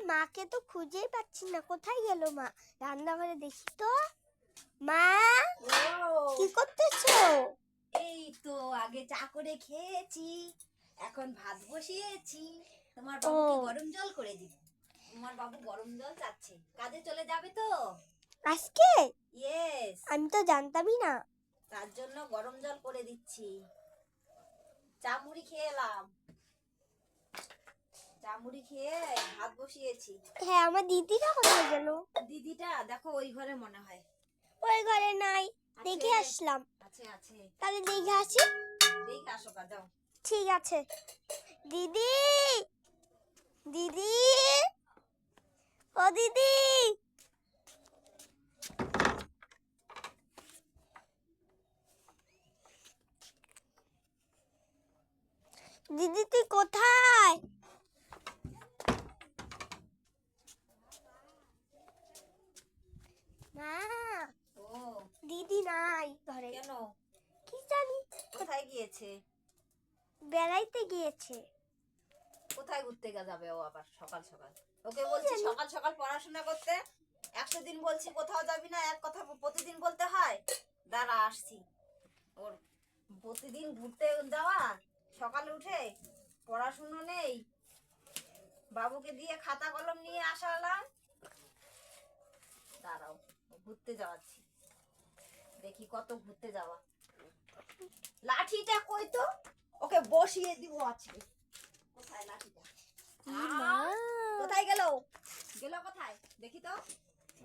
মাকে তো খুঁজেই পাচ্ছি না, কোথায় গেল মা? রান্নাঘরে দেখি তো। মা, কি করতেছো? এই তো আগে চা করে খেয়েছি, এখন ভাত বসিয়েছি। তোমার বাবুকে গরম জল করে দিই। তোমার বাবু গরম জল চাচ্ছে, কাজে চলে যাবে তো আজকে। ইয়েস, আমি তো জানতামই না। তার জন্য গরম জল করে দিচ্ছি। চা মুড়ি খেয়ে এলাম, চা মুড়ি খেয়ে ভাত বসিয়েছি। হ্যাঁ, আমার দিদিরা কোথায় গেল? দিদিটা দেখো ওই ঘরে মনে হয়। ওই ঘরে নাই, আছে? দেখে আসলাম। আছে আছে, তাহলে দেখে আসি। দেখে আসো, কা যাও। ঠিক আছে। দিদি, দিদি, ও দিদি, দিদি তুই কোথায়? মা, ও দিদি নাই ঘরে। কেন? কি জানি, কোথায় গিয়েছে? বেড়াইতে গিয়েছে। কোথায় ঘুরতে যাবে ও আবার সকাল সকাল? ওকে বলছি সকাল সকাল পড়াশোনা করতে, 100 দিন বলছি কোথাও যাবি না, এক কথা প্রতিদিন বলতে হয়। দাঁড়া আসছি। ওর প্রতিদিন ঘুরতে যাওয়া, সকালে উঠে পড়াশুনো নেই, বাবুকে দিয়ে খাতা কলম নিয়ে আসালাম। দাঁড়াও, ঘুরতে যাওয়াচ্ছি, দেখি কত ঘুরতে যাওয়া। লাঠিটা কই তো, ওকে বসিয়ে দিব আজকে। কোথায় লাঠিটা? কোথায় গেল? গেল কোথায় দেখি তো।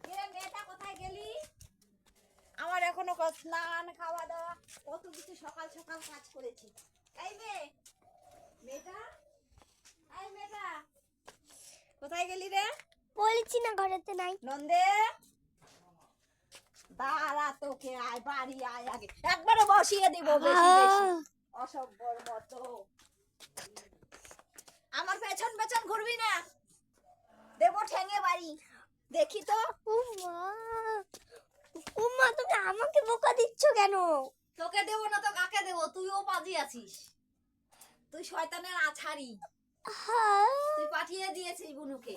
কে মেয়েটা, কোথায় গেলি? আমার এখনো স্নান খাওয়া দাওয়া কত কিছু সকাল সকাল কাজ করেছি। এই মেয়ে, মেয়েটা, এই মেয়েটা কোথায় গেলি রে? বলছি না ঘরেতে নাই। নন্দে, দাঁড়া, তোকে আয়, বাড়ি আয়, আগে একবারে বসিয়ে দিব বেশি বেশি। অসভ্যর মতো আমার পেছন পেছন ঘুরবি না, দেবো ঠেঙে বাড়ি। দেখি তো। উম্মা তুমি আমাকে বোকা দিচ্ছ কেন? তোকে দেবো না তো কাকে দেবো? তুইও পাজি আছিস, তুই শয়তানের আছাড়ি। তুই পাঠিয়ে দিয়েছিস বুনুকে।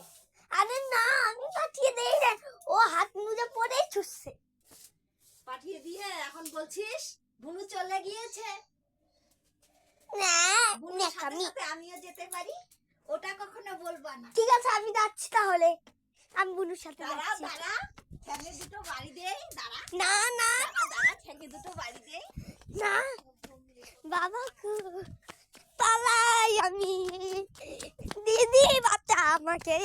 আরে না, আমি পাঠিয়ে দেই না, ও হাত মুজে পড়ে ছুটছে। পাঠিয়ে দিয়ে এখন বলছিস বুনু চলে গিয়েছে। না, বুনুর সাথে সাথে আমিও যেতে পারি, ওটা কখনো বলবা না। ঠিক আছে, আমি যাচ্ছি তাহলে। আমি বুনুর সাথে দাঁড়া যাচ্ছি। দাঁড়া, ঠ্যাঙে দুটো বাড়ি দে। দাঁড়া না না, দাঁড়া, ঠ্যাঙে দুটো বাড়ি দে। না বাবা, পালাই আমি। দিদি বাচ্চা আমাকে।